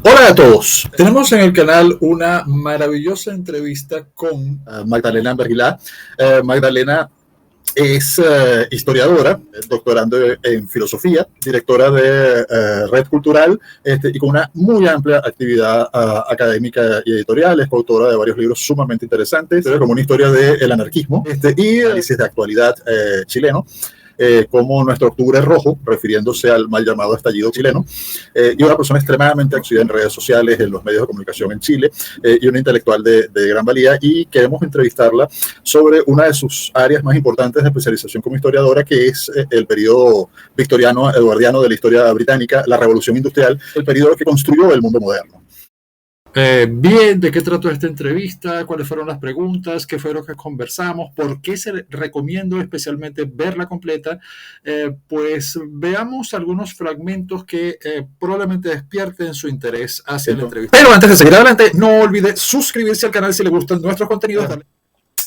Hola a todos. Tenemos en el canal una maravillosa entrevista con Magdalena Berguilá. Magdalena es historiadora, doctorando en filosofía, directora de Red Cultural y con una muy amplia actividad académica y editorial. Es coautora de varios libros sumamente interesantes, como una historia del anarquismo y análisis de actualidad chileno. Como nuestro octubre rojo, refiriéndose al mal llamado estallido chileno, y una persona extremadamente activa en redes sociales, en los medios de comunicación en Chile, y una intelectual de gran valía, y queremos entrevistarla sobre una de sus áreas más importantes de especialización como historiadora, que es el periodo victoriano, eduardiano de la historia británica, la Revolución Industrial, el periodo que construyó el mundo moderno. Bien, ¿de qué trató esta entrevista? ¿Cuáles fueron las preguntas? ¿Qué fue lo que conversamos? ¿Por qué se recomiendo especialmente verla completa? Pues veamos algunos fragmentos que probablemente despierten su interés hacia la entrevista. Pero antes de seguir adelante, no olvide suscribirse al canal si le gustan nuestros contenidos.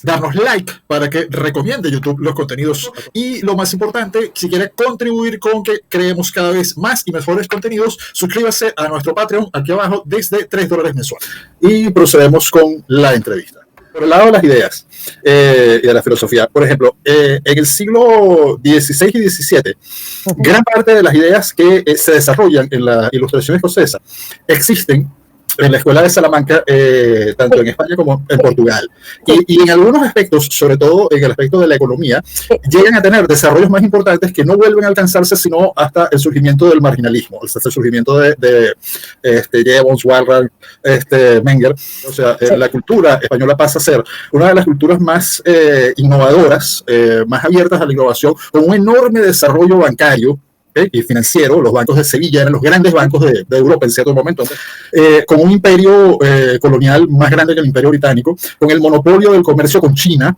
Darnos like para que recomiende YouTube los contenidos, y lo más importante, si quiere contribuir con que creemos cada vez más y mejores contenidos, suscríbase a nuestro Patreon aquí abajo desde $3 mensual. Y procedemos con la entrevista. Por el lado de las ideas y de la filosofía, por ejemplo, en el siglo XVI y XVII, gran parte de las ideas que se desarrollan en la Ilustración escocesa existen en la Escuela de Salamanca, tanto en España como en Portugal. Y en algunos aspectos, sobre todo en el aspecto de la economía, llegan a tener desarrollos más importantes que no vuelven a alcanzarse sino hasta el surgimiento del marginalismo, hasta el surgimiento de Jevons, Walras, Menger. O sea, la cultura española pasa a ser una de las culturas más innovadoras, más abiertas a la innovación, con un enorme desarrollo bancario y financiero. Los bancos de Sevilla eran los grandes bancos de Europa en cierto momento, con un imperio colonial más grande que el imperio británico, con el monopolio del comercio con China,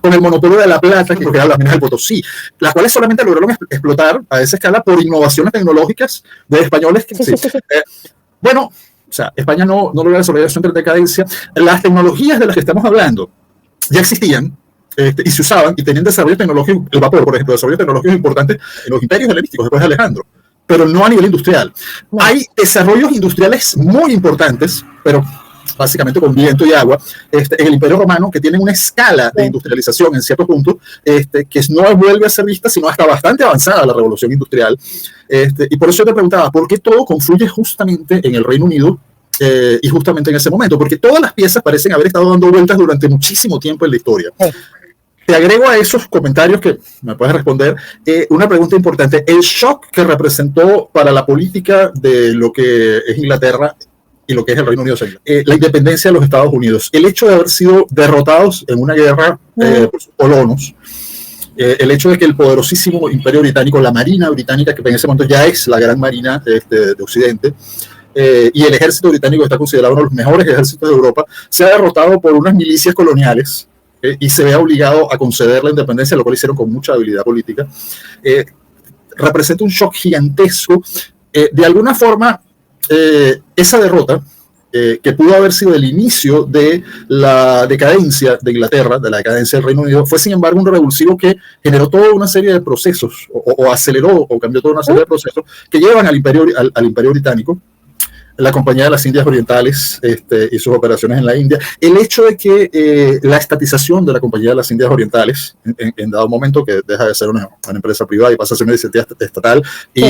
con el monopolio de la plata, que era las minas del Potosí, las cuales solamente lograron explotar a esa escala por innovaciones tecnológicas de españoles. Bueno, o sea, España no logra desarrollar su decadencia. Las tecnologías de las que estamos hablando ya existían, y se usaban y tenían desarrollo tecnológico, el vapor, por ejemplo, desarrollo tecnológico importante en los imperios helenísticos, después de Alejandro, pero no a nivel industrial. Hay desarrollos industriales muy importantes, pero básicamente con viento y agua, en el Imperio Romano, que tienen una escala de industrialización en cierto punto, que no vuelve a ser vista, sino hasta bastante avanzada la Revolución Industrial. Y por eso yo te preguntaba, ¿por qué todo confluye justamente en el Reino Unido? Y justamente en ese momento, porque todas las piezas parecen haber estado dando vueltas durante muchísimo tiempo en la historia. Te agrego a esos comentarios que me puedes responder una pregunta importante. El shock que representó para la política de lo que es Inglaterra y lo que es el Reino Unido, la independencia de los Estados Unidos, el hecho de haber sido derrotados en una guerra por sus colonos, el hecho de que el poderosísimo imperio británico, la marina británica, que en ese momento ya es la gran marina de Occidente, y el ejército británico está considerado uno de los mejores ejércitos de Europa, se ha derrotado por unas milicias coloniales, y se vea obligado a conceder la independencia, lo cual hicieron con mucha habilidad política. Representa un shock gigantesco. De alguna forma, esa derrota, que pudo haber sido el inicio de la decadencia de Inglaterra, de la decadencia del Reino Unido, fue sin embargo un revulsivo que generó toda una serie de procesos, o aceleró o cambió toda una serie de procesos que llevan al imperio británico, la Compañía de las Indias Orientales y sus operaciones en la India. El hecho de que la estatización de la Compañía de las Indias Orientales, en dado momento que deja de ser una empresa privada y pasa a ser una iniciativa estatal, y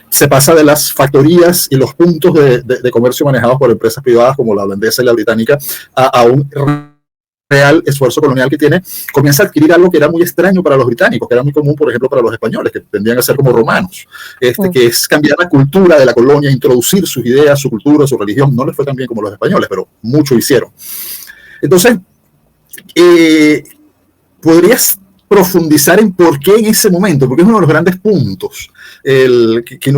se pasa de las factorías y los puntos de comercio manejados por empresas privadas como la holandesa y la británica a un real esfuerzo colonial que tiene, comienza a adquirir algo que era muy extraño para los británicos, que era muy común, por ejemplo, para los españoles, que tendían a ser como romanos, que es cambiar la cultura de la colonia, introducir sus ideas, su cultura, su religión. No les fue tan bien como los españoles, pero mucho hicieron. Entonces, ¿podrías profundizar en por qué en ese momento? Porque es uno de los grandes puntos que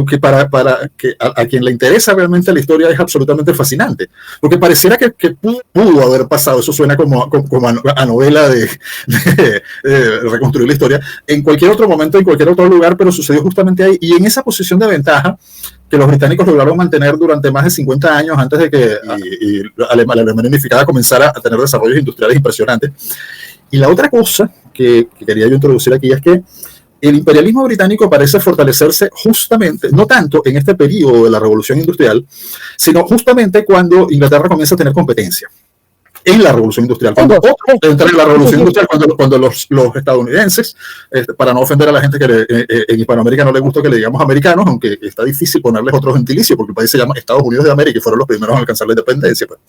a quien le interesa realmente la historia es absolutamente fascinante, porque pareciera que pudo haber pasado. Eso suena como a novela de reconstruir la historia en cualquier otro momento, en cualquier otro lugar, pero sucedió justamente ahí, y en esa posición de ventaja que los británicos lograron mantener durante más de 50 años antes de que la Alemania unificada comenzara a tener desarrollos industriales impresionantes. Y la otra cosa que quería yo introducir aquí es que el imperialismo británico parece fortalecerse justamente, no tanto en este periodo de la Revolución Industrial, sino justamente cuando Inglaterra comienza a tener competencia en la Revolución Industrial. Cuando entra en la Revolución Industrial, cuando los estadounidenses, para no ofender a la gente que en Hispanoamérica no le gusta que le digamos americanos, aunque está difícil ponerles otro gentilicio, porque el país se llama Estados Unidos de América y fueron los primeros a alcanzar la independencia. Pues.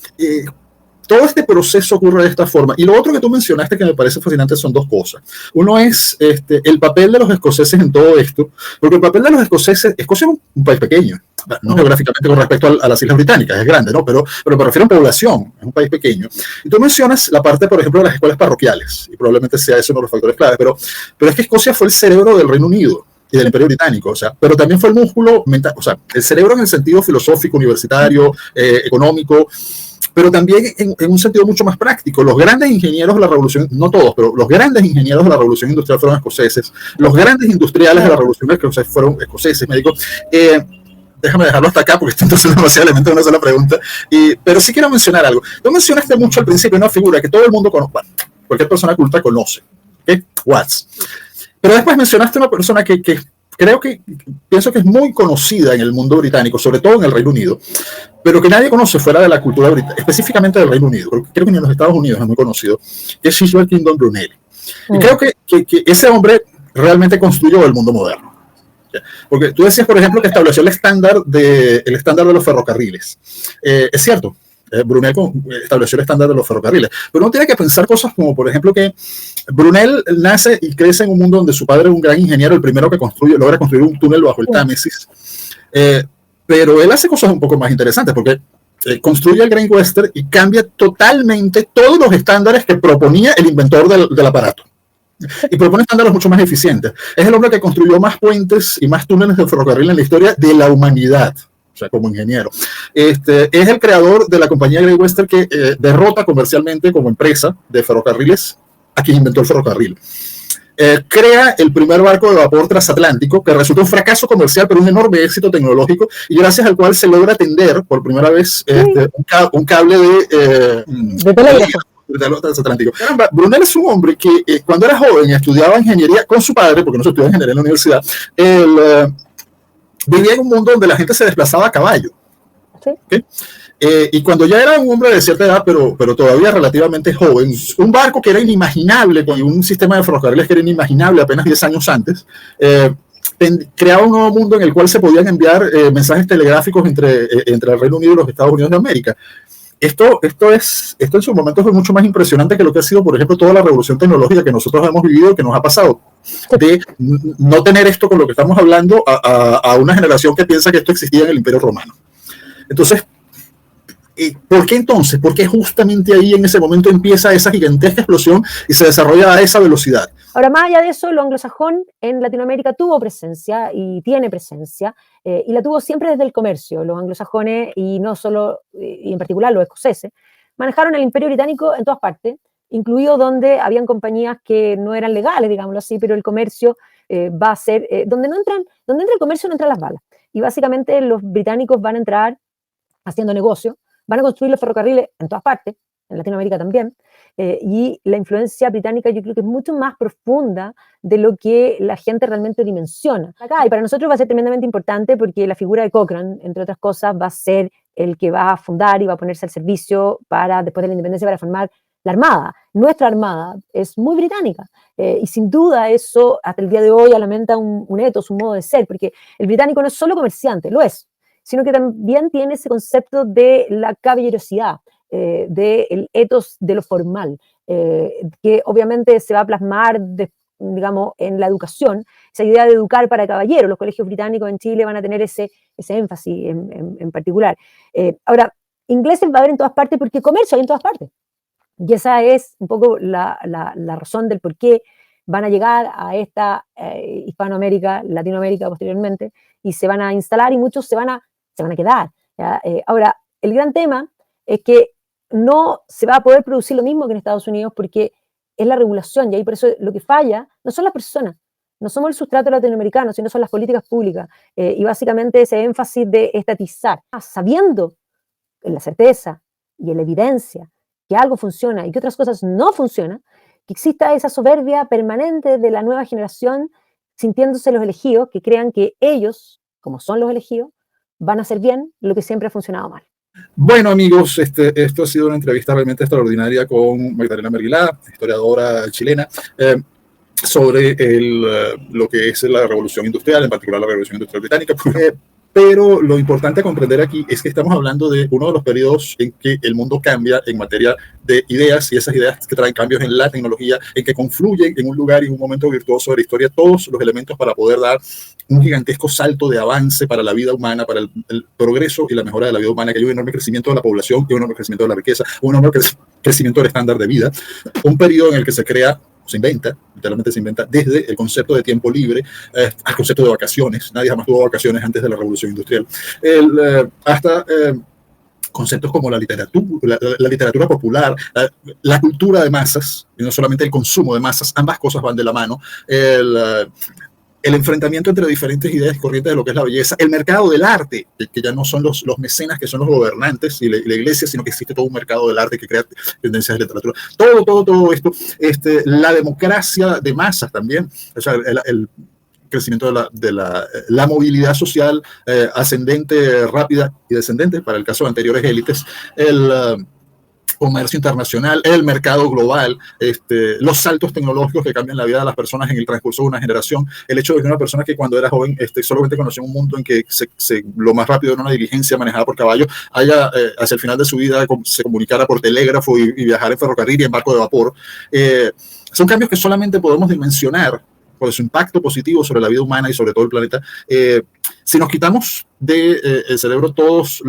Todo este proceso ocurre de esta forma. Y lo otro que tú mencionaste que me parece fascinante son dos cosas. Uno es el papel de los escoceses en todo esto, porque el papel de los escoceses, Escocia es un país pequeño, no geográficamente con respecto a las Islas Británicas, es grande, ¿no? Pero me refiero a población, es un país pequeño. Y tú mencionas la parte, por ejemplo, de las escuelas parroquiales, y probablemente sea eso uno de los factores claves, pero es que Escocia fue el cerebro del Reino Unido y del Imperio Británico, o sea, pero también fue el músculo mental, o sea, el cerebro en el sentido filosófico, universitario, económico, pero también en un sentido mucho más práctico. Los grandes ingenieros de la revolución, no todos, pero los grandes ingenieros de la revolución industrial fueron escoceses, los grandes industriales de la revolución industrial fueron escoceses, me digo. Déjame dejarlo hasta acá porque entonces es demasiado elemento de una sola pregunta, pero sí quiero mencionar algo. Tú mencionaste mucho al principio una figura que todo el mundo conoce, bueno, cualquier persona culta conoce, ¿okay? Watts. Pero después mencionaste una persona que pienso que es muy conocida en el mundo británico, sobre todo en el Reino Unido, pero que nadie conoce fuera de la cultura británica, específicamente del Reino Unido, porque creo que en los Estados Unidos es muy conocido, que es Cecil Kingdom Brunel. Y creo que ese hombre realmente construyó el mundo moderno. Porque tú decías, por ejemplo, que estableció el estándar de los ferrocarriles. Es cierto. Brunel estableció el estándar de los ferrocarriles, pero uno tiene que pensar cosas como, por ejemplo, que Brunel nace y crece en un mundo donde su padre es un gran ingeniero, el primero que logra construir un túnel bajo el Támesis, pero él hace cosas un poco más interesantes, porque construye el Great Western y cambia totalmente todos los estándares que proponía el inventor del aparato. Y propone estándares mucho más eficientes. Es el hombre que construyó más puentes y más túneles de ferrocarril en la historia de la humanidad. O sea, como ingeniero. Es el creador de la compañía Great Western que derrota comercialmente como empresa de ferrocarriles a quien inventó el ferrocarril. Crea el primer barco de vapor transatlántico que resultó un fracaso comercial pero un enorme éxito tecnológico y gracias al cual se logra tender por primera vez un cable de telégrafo. Caramba, Brunel es un hombre que cuando era joven estudiaba ingeniería con su padre, porque no se estudiaba ingeniería en la universidad, vivía en un mundo donde la gente se desplazaba a caballo. ¿Sí? ¿Okay? Y cuando ya era un hombre de cierta edad, pero todavía relativamente joven, un barco que era inimaginable, con un sistema de ferrocarriles que era inimaginable apenas 10 años antes, creaba un nuevo mundo en el cual se podían enviar mensajes telegráficos entre el Reino Unido y los Estados Unidos de América. Esto en su momento fue mucho más impresionante que lo que ha sido, por ejemplo, toda la revolución tecnológica que nosotros hemos vivido, que nos ha pasado. De no tener esto con lo que estamos hablando a una generación que piensa que esto existía en el Imperio Romano. Entonces, ¿por qué entonces? ¿Por qué justamente ahí en ese momento empieza esa gigantesca explosión y se desarrolla a esa velocidad? Ahora, más allá de eso, lo anglosajón en Latinoamérica tuvo presencia y tiene presencia, y la tuvo siempre desde el comercio. Los anglosajones, y no solo, y en particular los escoceses, manejaron el imperio británico en todas partes, incluido donde habían compañías que no eran legales, digámoslo así, pero el comercio va a ser, donde entra el comercio no entran las balas. Y básicamente los británicos van a entrar haciendo negocio, van a construir los ferrocarriles en todas partes, en Latinoamérica también, y la influencia británica yo creo que es mucho más profunda de lo que la gente realmente dimensiona. Acá, y para nosotros va a ser tremendamente importante porque la figura de Cochrane, entre otras cosas, va a ser el que va a fundar y va a ponerse al servicio para, después de la independencia, para formar la Armada. Nuestra Armada es muy británica, y sin duda eso hasta el día de hoy alimenta un ethos, un modo de ser, porque el británico no es solo comerciante, lo es, sino que también tiene ese concepto de la caballerosidad, del ethos de lo formal, que obviamente se va a plasmar, digamos, en la educación, esa idea de educar para caballeros. Los colegios británicos en Chile van a tener ese énfasis en particular. Ahora, ingleses va a haber en todas partes porque comercio hay en todas partes. Y esa es un poco la razón del por qué van a llegar a esta Hispanoamérica, Latinoamérica posteriormente, y se van a instalar y muchos se van a quedar. Ahora, el gran tema es que no se va a poder producir lo mismo que en Estados Unidos porque es la regulación, y ahí por eso lo que falla no son las personas, no somos el sustrato latinoamericano, sino son las políticas públicas, y básicamente ese énfasis de estatizar, sabiendo en la certeza y en la evidencia que algo funciona y que otras cosas no funcionan, que exista esa soberbia permanente de la nueva generación sintiéndose los elegidos, que crean que ellos, como son los elegidos, van a hacer bien lo que siempre ha funcionado mal. Bueno, amigos, esto ha sido una entrevista realmente extraordinaria con Magdalena Merguilá, historiadora chilena, sobre lo que es la revolución industrial, en particular la revolución industrial británica. Pero lo importante a comprender aquí es que estamos hablando de uno de los periodos en que el mundo cambia en materia de ideas, y esas ideas que traen cambios en la tecnología, en que confluyen en un lugar y en un momento virtuoso de la historia todos los elementos para poder dar un gigantesco salto de avance para la vida humana, para el progreso y la mejora de la vida humana, que hay un enorme crecimiento de la población, y un enorme crecimiento de la riqueza, un enorme crecimiento del estándar de vida, un periodo en el que se crea, se inventa, literalmente se inventa, desde el concepto de tiempo libre al concepto de vacaciones. Nadie jamás tuvo vacaciones antes de la revolución industrial. Hasta conceptos como la literatura popular, la cultura de masas, y no solamente el consumo de masas, ambas cosas van de la mano. El enfrentamiento entre diferentes ideas y corrientes de lo que es la belleza, el mercado del arte, que ya no son los mecenas que son los gobernantes y la iglesia, sino que existe todo un mercado del arte que crea tendencias de literatura. Todo esto, la democracia de masas también, o sea, el crecimiento de la movilidad social ascendente, rápida y descendente, para el caso de anteriores élites, el comercio internacional, el mercado global, los saltos tecnológicos que cambian la vida de las personas en el transcurso de una generación, el hecho de que una persona que cuando era joven solamente conocía un mundo en que lo más rápido era una diligencia manejada por caballo, hacia el final de su vida se comunicara por telégrafo y viajar en ferrocarril y en barco de vapor. Son cambios que solamente podemos dimensionar por su impacto positivo sobre la vida humana y sobre todo el planeta. Si nos quitamos del cerebro todas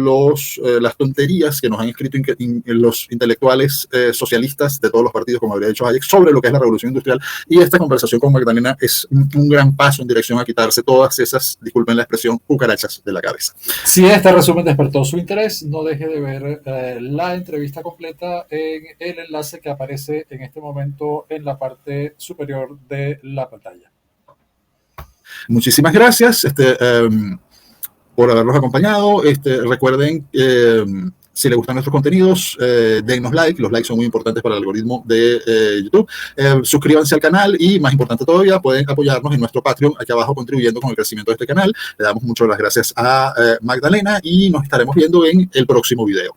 las tonterías que nos han escrito los intelectuales socialistas de todos los partidos, como habría dicho Hayek, sobre lo que es la revolución industrial, y esta conversación con Magdalena es un gran paso en dirección a quitarse todas esas, disculpen la expresión, cucarachas de la cabeza. Si este resumen despertó su interés, no deje de ver la entrevista completa en el enlace que aparece en este momento en la parte superior de la pantalla. Muchísimas gracias por habernos acompañado. Recuerden, si les gustan nuestros contenidos, denos like. Los likes son muy importantes para el algoritmo de YouTube. Suscríbanse al canal y, más importante todavía, pueden apoyarnos en nuestro Patreon aquí abajo, contribuyendo con el crecimiento de este canal. Le damos muchas las gracias a Magdalena y nos estaremos viendo en el próximo video.